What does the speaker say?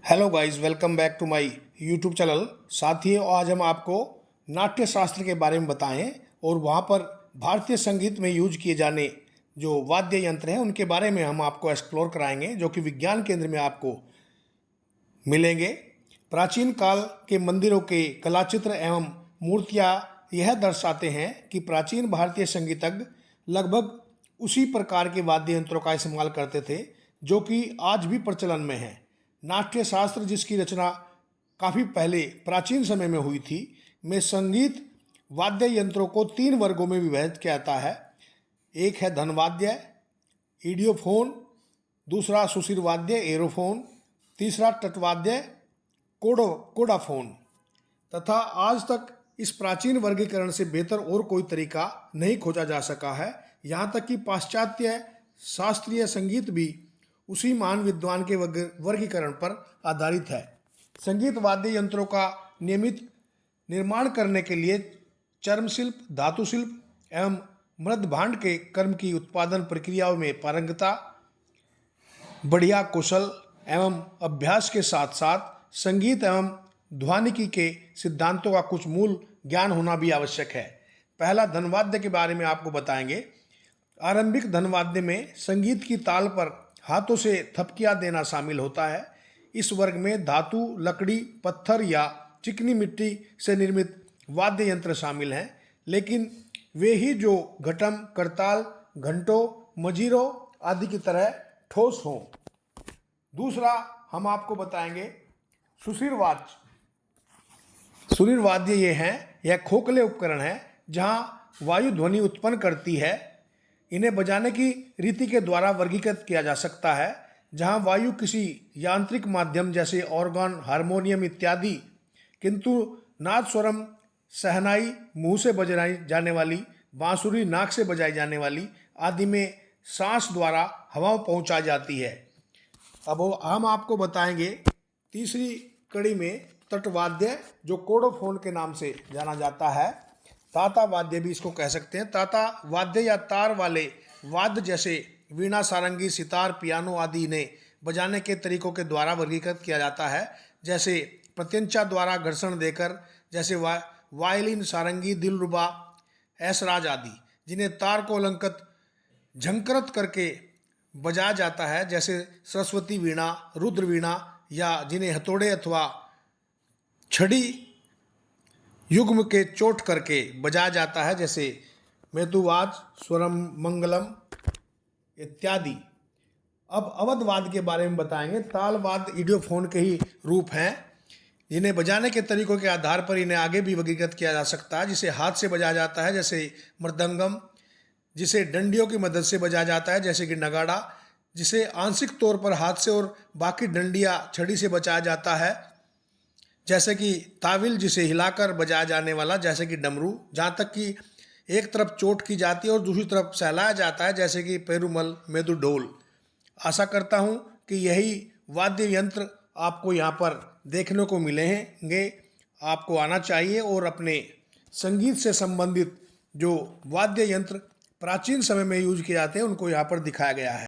Hello guys, welcome back to my YouTube channel. साथियों, आज हम आपको नाट्य शास्त्र के बारे में बताएं और वहाँ पर भारतीय संगीत में यूज किए जाने जो वाद्य यंत्र हैं उनके बारे में हम आपको एक्सप्लोर कराएंगे, जो कि विज्ञान केंद्र में आपको मिलेंगे। प्राचीन काल के मंदिरों के कलाचित्र एवं मूर्तियाँ यह दर्शाते हैं कि प्राचीन भारतीय संगीतज्ञ लगभग उसी प्रकार के वाद्य यंत्रों का इस्तेमाल करते थे जो कि आज भी प्रचलन में है। नाट्य शास्त्र, जिसकी रचना काफ़ी पहले प्राचीन समय में हुई थी, में संगीत वाद्य यंत्रों को 3 वर्गों में विभाजित किया जाता है। एक है धनवाद्य ईडियोफोन, दूसरा सुशिर वाद्य एरोफोन, तीसरा तटवाद्य कोडाफोन। तथा आज तक इस प्राचीन वर्गीकरण से बेहतर और कोई तरीका नहीं खोजा जा सका है। यहाँ तक कि पाश्चात्य शास्त्रीय संगीत भी उसी महान विद्वान के वर्गीकरण पर आधारित है। संगीत वाद्य यंत्रों का नियमित निर्माण करने के लिए चर्म शिल्प, धातु शिल्प एवं मृद भांड के कर्म की उत्पादन प्रक्रियाओं में पारंगता, बढ़िया कौशल एवं अभ्यास के साथ साथ संगीत एवं ध्वनिकी के सिद्धांतों का कुछ मूल ज्ञान होना भी आवश्यक है। पहला धनवाद्य के बारे में आपको बताएंगे। आरंभिक धनवाद्य में संगीत की ताल पर हाथों से थपकियां देना शामिल होता है। इस वर्ग में धातु, लकड़ी, पत्थर या चिकनी मिट्टी से निर्मित वाद्य यंत्र शामिल हैं, लेकिन वे ही जो घटम, करताल, घंटों, मजीरों आदि की तरह ठोस हों। दूसरा हम आपको बताएंगे सुशिर वाद्य। सुशिर वाद्य ये हैं, यह खोखले उपकरण है जहां वायु ध्वनि उत्पन्न करती है। इन्हें बजाने की रीति के द्वारा वर्गीकृत किया जा सकता है, जहां वायु किसी यांत्रिक माध्यम जैसे ऑर्गन, हारमोनियम इत्यादि, किंतु नाद स्वरम, शहनाई मुंह से बजाई जाने वाली, बांसुरी नाक से बजाई जाने वाली आदि में सांस द्वारा हवा पहुंचाई जाती है। अब हम आपको बताएंगे तीसरी कड़ी में तटवाद्य, जो कोडोफोन के नाम से जाना जाता है। ताता वाद्य भी इसको कह सकते हैं। ताता वाद्य या तार वाले वाद्य जैसे वीणा, सारंगी, सितार, पियानो आदि इन्हें बजाने के तरीकों के द्वारा वर्गीकृत किया जाता है, जैसे प्रत्यंचा द्वारा घर्षण देकर, जैसे वायलिन, सारंगी, दिलरुबा, ऐसराज आदि, जिन्हें तार को अलंकृत झंकृत करके बजाया जाता है, जैसे सरस्वती वीणा, रुद्र वीणा, या जिन्हें हथौड़े अथवा छड़ी युग्म के चोट करके बजाया जाता है, जैसे मेदुवाद, स्वरम मंगलम इत्यादि। अब अवधवाद के बारे में बताएंगे। तालवाद ईडियोफोन के ही रूप हैं, जिन्हें बजाने के तरीकों के आधार पर इन्हें आगे भी वर्गीकृत किया जा सकता है। जिसे हाथ से बजाया जाता है जैसे मृदंगम, जिसे डंडियों की मदद से बजाया जाता है जैसे कि नगाड़ा, जिसे आंशिक तौर पर हाथ से और बाकी डंडियाँ छड़ी से बजाया जाता है जैसे कि ताविल, जिसे हिलाकर बजाया जाने वाला जैसे कि डमरू, जहाँ तक कि एक तरफ चोट की जाती है और दूसरी तरफ सहलाया जाता है जैसे कि पेरुमल, मेदु ढोल। आशा करता हूँ कि यही वाद्य यंत्र आपको यहाँ पर देखने को मिलेंगे। आपको आना चाहिए और अपने संगीत से संबंधित जो वाद्य यंत्र प्राचीन समय में यूज किए जाते हैं उनको यहाँ पर दिखाया गया है।